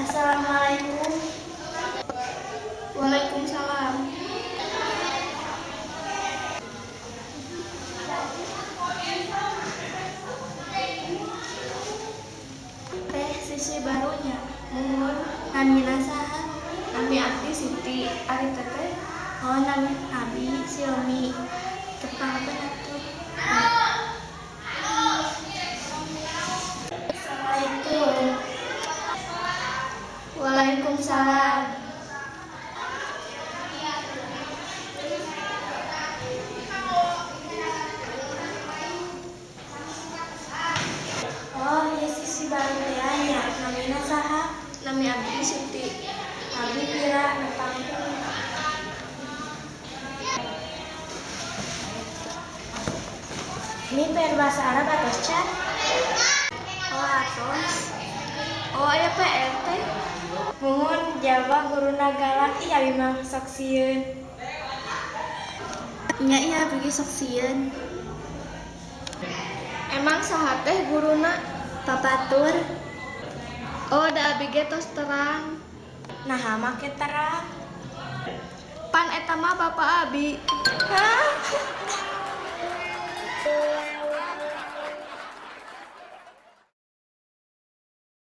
Assalamualaikum. Waalaikumsalam. Teh sisi barunya. Muhun namina saha? Nami abdi Siti. Ari teteh. Oh, nami Abi Silmi. Tepang apa atuh? Assalamualaikum. Waalaikumsalam. Oh, iya sisi baru teh aya. Namina saha? Nami abdi Siti. Abi pira nepang. Ini berbahasa Arab atau Chat? Oh, atos. Oh, aya PR teh. Muhun Jawa guruna galak iya bimang sok sieun. Nya iya bagi sok sieun. Emang saha teh guruna? Papatur. Oh, da abi ge tos terang. Nah, make terang. Pan eta mah bapak abi. Hah?